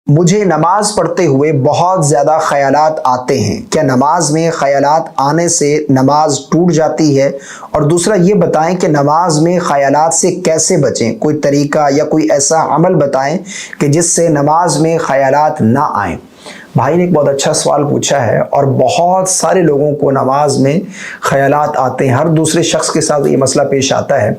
مجھے نماز پڑھتے ہوئے بہت زیادہ خیالات آتے ہیں، کیا نماز میں خیالات آنے سے نماز ٹوٹ جاتی ہے؟ اور دوسرا یہ بتائیں کہ نماز میں خیالات سے کیسے بچیں، کوئی طریقہ یا کوئی ایسا عمل بتائیں کہ جس سے نماز میں خیالات نہ آئیں۔ بھائی نے ایک بہت اچھا سوال پوچھا ہے، اور بہت سارے لوگوں کو نماز میں خیالات آتے ہیں۔ ہر دوسرے شخص کے ساتھ یہ مسئلہ پیش آتا ہے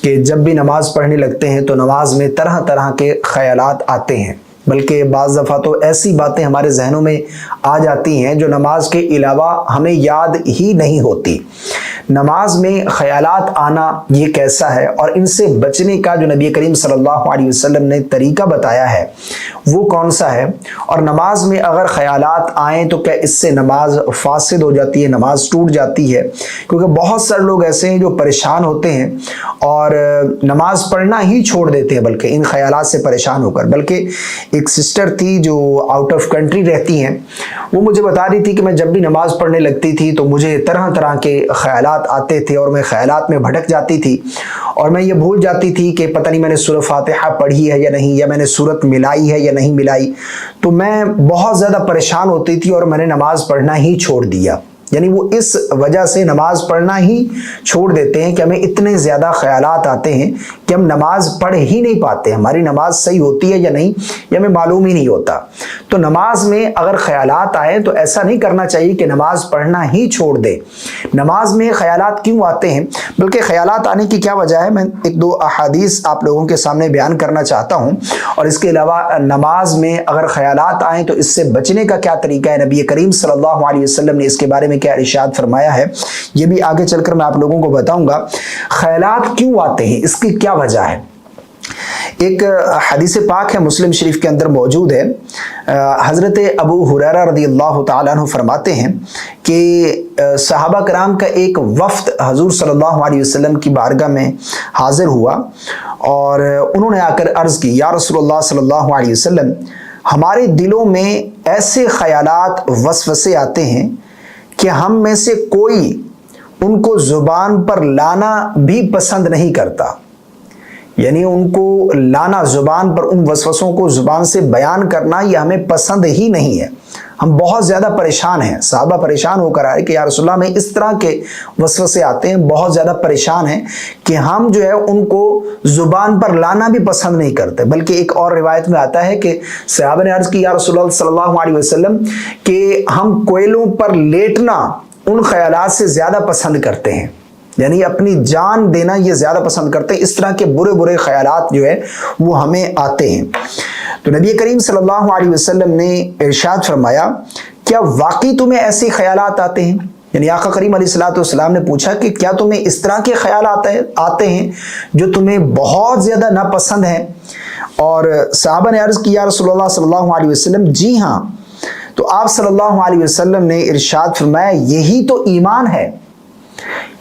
کہ جب بھی نماز پڑھنے لگتے ہیں تو نماز میں طرح طرح کے خیالات آتے ہیں، بلکہ بعض دفعہ تو ایسی باتیں ہمارے ذہنوں میں آ جاتی ہیں جو نماز کے علاوہ ہمیں یاد ہی نہیں ہوتی۔ نماز میں خیالات آنا یہ کیسا ہے، اور ان سے بچنے کا جو نبی کریم صلی اللہ علیہ وسلم نے طریقہ بتایا ہے وہ کون سا ہے؟ اور نماز میں اگر خیالات آئیں تو کیا اس سے نماز فاسد ہو جاتی ہے، نماز ٹوٹ جاتی ہے؟ کیونکہ بہت سارے لوگ ایسے ہیں جو پریشان ہوتے ہیں اور نماز پڑھنا ہی چھوڑ دیتے ہیں، بلکہ ان خیالات سے پریشان ہو کر۔ بلکہ ایک سسٹر تھی جو آؤٹ آف کنٹری رہتی ہیں، وہ مجھے بتا رہی تھی کہ میں جب بھی نماز پڑھنے لگتی تھی تو مجھے طرح طرح کے خیالات آتے تھے، اور میں خیالات میں بھٹک جاتی تھی، اور میں یہ بھول جاتی تھی کہ پتہ نہیں میں نے سورہ فاتحہ پڑھی ہے یا نہیں، یا میں نے سورت ملائی ہے یا نہیں ملائی۔ تو میں بہت زیادہ پریشان ہوتی تھی اور میں نے نماز پڑھنا ہی چھوڑ دیا۔ یعنی وہ اس وجہ سے نماز پڑھنا ہی چھوڑ دیتے ہیں کہ ہمیں اتنے زیادہ خیالات آتے ہیں کہ ہم نماز پڑھ ہی نہیں پاتے، ہماری نماز صحیح ہوتی ہے یا نہیں یہ ہمیں معلوم ہی نہیں ہوتا۔ تو نماز میں اگر خیالات آئیں تو ایسا نہیں کرنا چاہیے کہ نماز پڑھنا ہی چھوڑ دے۔ نماز میں خیالات کیوں آتے ہیں، بلکہ خیالات آنے کی کیا وجہ ہے، میں ایک دو احادیث آپ لوگوں کے سامنے بیان کرنا چاہتا ہوں، اور اس کے علاوہ نماز میں اگر خیالات آئیں تو اس سے بچنے کا کیا طریقہ ہے، نبی کریم صلی اللہ علیہ وسلم نے اس کے بارے میں کیا ارشاد فرمایا ہے، یہ بھی آگے چل کر میں آپ لوگوں کو بتاؤں گا۔ خیالات کیوں آتے ہیں، اس کی کیا وجہ ہے؟ ایک حدیث پاک ہے، مسلم شریف کے اندر موجود ہے۔ حضرت ابو ہریرہ رضی اللہ تعالیٰ عنہ فرماتے ہیں کہ صحابہ کرام کا ایک وفد حضور صلی اللہ علیہ وسلم کی بارگاہ میں حاضر ہوا، اور انہوں نے آ کر عرض کی، یا رسول اللہ صلی اللہ علیہ وسلم، ہمارے دلوں میں ایسے خیالات وسوسے آتے ہیں کہ ہم میں سے کوئی ان کو زبان پر لانا بھی پسند نہیں کرتا۔ یعنی ان کو لانا، زبان پر ان وسوسوں کو زبان سے بیان کرنا، یہ ہمیں پسند ہی نہیں ہے۔ ہم بہت زیادہ پریشان ہیں، صحابہ پریشان ہو کر آئے کہ یا رسول اللہ میں اس طرح کے وسوسے آتے ہیں، بہت زیادہ پریشان ہیں کہ ہم جو ہے ان کو زبان پر لانا بھی پسند نہیں کرتے۔ بلکہ ایک اور روایت میں آتا ہے کہ صحابہ نے عرض کی، یا رسول اللہ صلی اللہ علیہ وسلم، کہ ہم کوئلوں پر لیٹنا ان خیالات سے زیادہ پسند کرتے ہیں، یعنی اپنی جان دینا یہ زیادہ پسند کرتے ہیں۔ اس طرح کے برے برے خیالات جو ہے وہ ہمیں آتے ہیں۔ تو نبی کریم صلی اللہ علیہ وسلم نے ارشاد فرمایا، کیا واقعی تمہیں ایسے خیالات آتے ہیں؟ یعنی آقا کریم علیہ الصلوۃ والسلام نے پوچھا کہ کیا تمہیں اس طرح کے خیالات آتے ہیں جو تمہیں بہت زیادہ ناپسند ہیں؟ اور صحابہ نے عرض کی، یا رسول اللہ صلی اللہ علیہ وسلم، جی ہاں۔ تو آپ صلی اللہ علیہ وسلم نے ارشاد فرمایا، یہی تو ایمان ہے،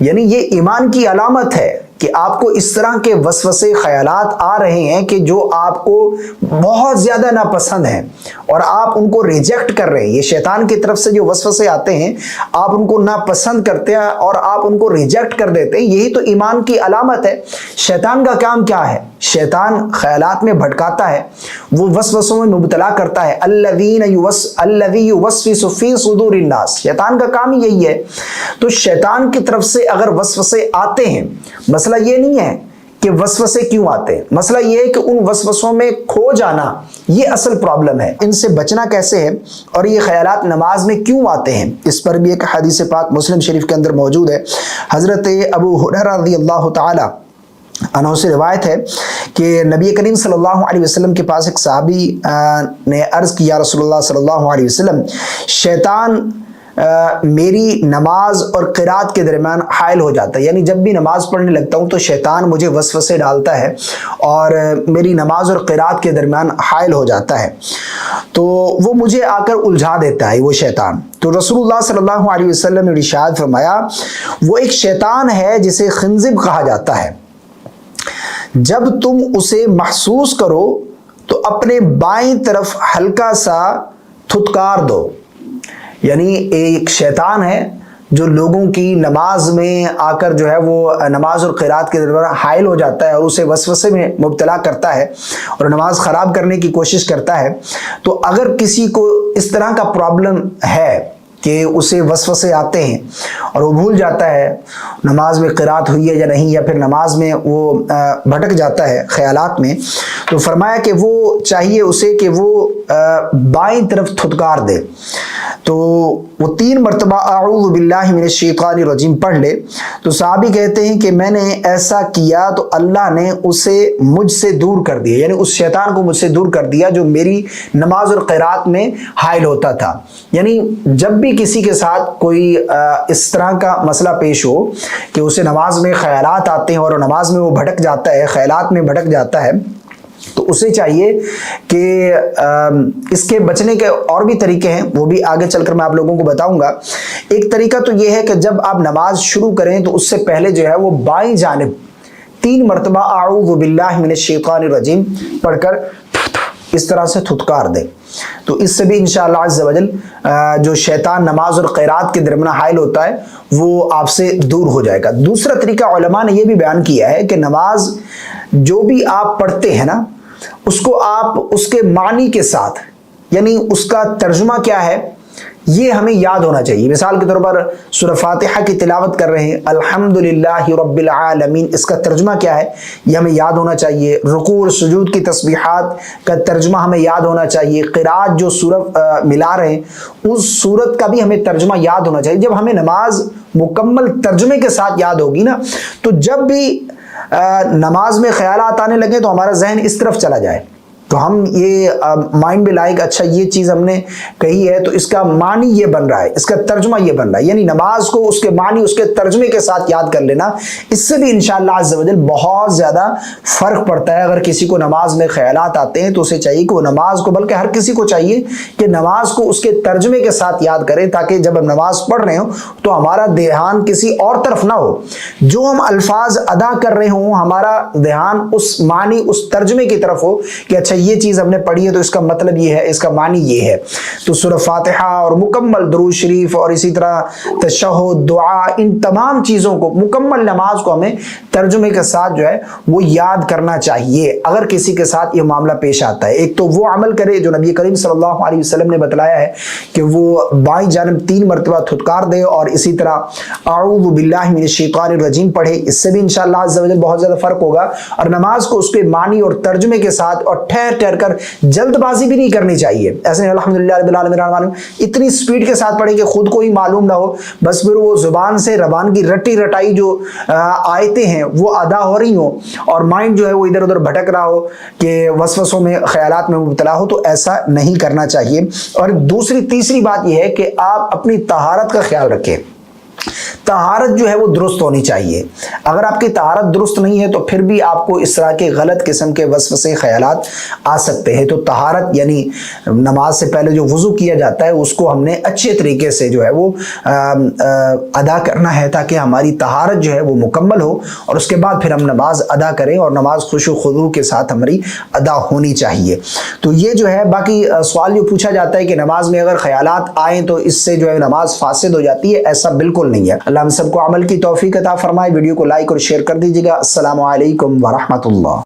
یعنی یہ ایمان کی علامت ہے کہ آپ کو اس طرح کے وسوسے خیالات آ رہے ہیں کہ جو آپ کو بہت زیادہ ناپسند ہیں، اور آپ ان کو ریجیکٹ کر رہے ہیں۔ یہ شیطان کی طرف سے جو وسوسے آتے ہیں، آپ ان کو ناپسند کرتے ہیں اور آپ ان کو ریجیکٹ کر دیتے ہیں، یہی تو ایمان کی علامت ہے۔ شیطان کا کام کیا ہے؟ شیطان خیالات میں بھٹکاتا ہے، وہ وسوسوں میں مبتلا کرتا ہے۔ الذی یوسوس فی صدور الناس، شیطان کا کام یہی ہے۔ تو شیطان کی طرف سے اگر وسوسے آتے ہیں، مسئلہ یہ نہیں ہے کہ وسوسے کیوں آتے ہیں، مسئلہ یہ ہے کہ ان وسوسوں میں کھو جانا، یہ اصل پرابلم ہے۔ ان سے بچنا کیسے ہے، اور یہ خیالات نماز میں کیوں آتے ہیں، اس پر بھی ایک حدیث پاک مسلم شریف کے اندر موجود ہے۔ حضرت ابو ہریرہ رضی اللہ تعالی عنہ سے روایت ہے کہ نبی کریم صلی اللہ علیہ وسلم کے پاس ایک صحابی نے عرض کی، یا رسول اللہ صلی اللہ علیہ وسلم، شیطان میری نماز اور قرات کے درمیان حائل ہو جاتا ہے، یعنی جب بھی نماز پڑھنے لگتا ہوں تو شیطان مجھے وسوسے ڈالتا ہے اور میری نماز اور قرات کے درمیان حائل ہو جاتا ہے، تو وہ مجھے آ کر الجھا دیتا ہے وہ شیطان۔ تو رسول اللہ صلی اللہ علیہ وسلم نے ارشاد فرمایا، وہ ایک شیطان ہے جسے خنزب کہا جاتا ہے، جب تم اسے محسوس کرو تو اپنے بائیں طرف ہلکا سا تھتکار دو۔ یعنی ایک شیطان ہے جو لوگوں کی نماز میں آ کر جو ہے وہ نماز اور قرات کے درمیان حائل ہو جاتا ہے اور اسے وسوسے میں مبتلا کرتا ہے اور نماز خراب کرنے کی کوشش کرتا ہے، تو اگر کسی کو اس طرح کا پرابلم ہے کہ اسے وسوسے آتے ہیں اور وہ بھول جاتا ہے نماز میں قرات ہوئی ہے یا نہیں، یا پھر نماز میں وہ بھٹک جاتا ہے خیالات میں، تو فرمایا کہ وہ چاہیے اسے کہ وہ بائیں طرف تھتکار دے، تو وہ 3 مرتبہ اعوذ باللہ من الشیطان الرجیم پڑھ لے۔ تو صحابی کہتے ہیں کہ میں نے ایسا کیا تو اللہ نے اسے مجھ سے دور کر دیا، یعنی اس شیطان کو مجھ سے دور کر دیا جو میری نماز اور قرات میں حائل ہوتا تھا۔ یعنی جب بھی کسی کے ساتھ کوئی اس طرح کا مسئلہ پیش ہو کہ اسے نماز میں خیالات آتے ہیں اور نماز میں وہ بھٹک جاتا ہے، خیالات میں بھٹک جاتا ہے، تو اسے چاہیے کہ اس کے بچنے کے اور بھی طریقے ہیں، وہ بھی آگے چل کر میں آپ لوگوں کو بتاؤں گا۔ ایک طریقہ تو یہ ہے کہ جب آپ نماز شروع کریں تو اس سے پہلے جو ہے وہ بائیں جانب 3 مرتبہ اعوذ باللہ من الشیطان الرجیم پڑھ کر اس طرح سے تھتکار دیں، تو اس سے بھی انشاءاللہ عز و جل جو شیطان نماز اور قرات کے درمیان حائل ہوتا ہے وہ آپ سے دور ہو جائے گا۔ دوسرا طریقہ علماء نے یہ بھی بیان کیا ہے کہ نماز جو بھی آپ پڑھتے ہیں نا، اس کو آپ اس کے معنی کے ساتھ، یعنی اس کا ترجمہ کیا ہے یہ ہمیں یاد ہونا چاہیے۔ مثال کے طور پر سورہ فاتحہ کی تلاوت کر رہے ہیں، الحمدللہ رب العالمین، اس کا ترجمہ کیا ہے یہ ہمیں یاد ہونا چاہیے۔ رکوع اور سجود کی تسبیحات کا ترجمہ ہمیں یاد ہونا چاہیے۔ قرات جو سورت ملا رہے ہیں اس سورت کا بھی ہمیں ترجمہ یاد ہونا چاہیے۔ جب ہمیں نماز مکمل ترجمے کے ساتھ یاد ہوگی نا، تو جب بھی نماز میں خیالات آنے لگے تو ہمارا ذہن اس طرف چلا جائے، تو ہم یہ مائنڈ میں لائے کہ اچھا یہ چیز ہم نے کہی ہے تو اس کا معنی یہ بن رہا ہے، اس کا ترجمہ یہ بن رہا ہے، یعنی نماز کو اس کے معنی اس کے ترجمے کے ساتھ یاد کر لینا، اس سے بھی انشاءاللہ عز و جل بہت زیادہ فرق پڑتا ہے۔ اگر کسی کو نماز میں خیالات آتے ہیں تو اسے چاہیے کہ وہ نماز کو، بلکہ ہر کسی کو چاہیے کہ نماز کو اس کے ترجمے کے ساتھ یاد کرے، تاکہ جب ہم نماز پڑھ رہے ہوں تو ہمارا دھیان کسی اور طرف نہ ہو، جو ہم الفاظ ادا کر رہے ہوں ہمارا دھیان اس معنی اس ترجمے کی طرف ہو کہ اچھا یہ چیز ہم نے پڑھی ہے تو اس کا مطلب یہ ہے، اس کا معنی یہ ہے۔ تو سورہ فاتحہ اور مکمل درود شریف اور اسی طرح تشہد، دعا، ان تمام چیزوں کو، مکمل نماز کو ہمیں ترجمے کے ساتھ جو ہے وہ یاد کرنا چاہیے اگر کسی کے ساتھ یہ معاملہ پیش آتا ہے۔ ایک تو وہ عمل کرے جو نبی کریم صلی اللہ علیہ وسلم نے بتلایا ہے کہ وہ بائیں جانب 3 مرتبہ تھتکار دے، اور اسی طرح اعوذ باللہ من الشیطان الرجیم پڑھے، اس سے بھی انشاءاللہ عز و جل بہت زیادہ فرق ہوگا۔ اور نماز کو اس کے معنی اور ترجمے کے ساتھ اور ٹھہر ٹھہر کر، جلد بازی بھی نہیں کرنی چاہیے، ایسے الحمدللہ رب العالمین اتنی سپیڈ کے ساتھ پڑھیں کہ خود کو ہی معلوم نہ ہو، بس پھر وہ زبان سے ربان کی رٹی رٹائی جو آیتیں ہیں وہ ادا ہو رہی ہوں اور مائنڈ جو ہے وہ ادھر ادھر بھٹک رہا ہو کہ وسوسوں میں، خیالات میں مبتلا ہو، تو ایسا نہیں کرنا چاہیے۔ اور تیسری بات یہ ہے کہ آپ اپنی طہارت کا خیال رکھیں۔ طہارت جو ہے وہ درست ہونی چاہیے۔ اگر آپ کی طہارت درست نہیں ہے تو پھر بھی آپ کو اس طرح کے غلط قسم کے وسوسے خیالات آ سکتے ہیں۔ تو طہارت یعنی نماز سے پہلے جو وضو کیا جاتا ہے اس کو ہم نے اچھے طریقے سے جو ہے وہ ادا کرنا ہے، تاکہ ہماری طہارت جو ہے وہ مکمل ہو، اور اس کے بعد پھر ہم نماز ادا کریں، اور نماز خشوع و خضوع کے ساتھ ہماری ادا ہونی چاہیے۔ تو یہ جو ہے، باقی سوال جو پوچھا جاتا ہے کہ نماز میں اگر خیالات آئیں تو اس سے جو ہے نماز فاسد ہو جاتی ہے، ایسا بالکل نہیں ہے۔ اللہ ہم سب کو عمل کی توفیق عطا فرمائے۔ ویڈیو کو لائک اور شیئر کر دیجیے گا۔ السلام علیکم ورحمۃ اللہ۔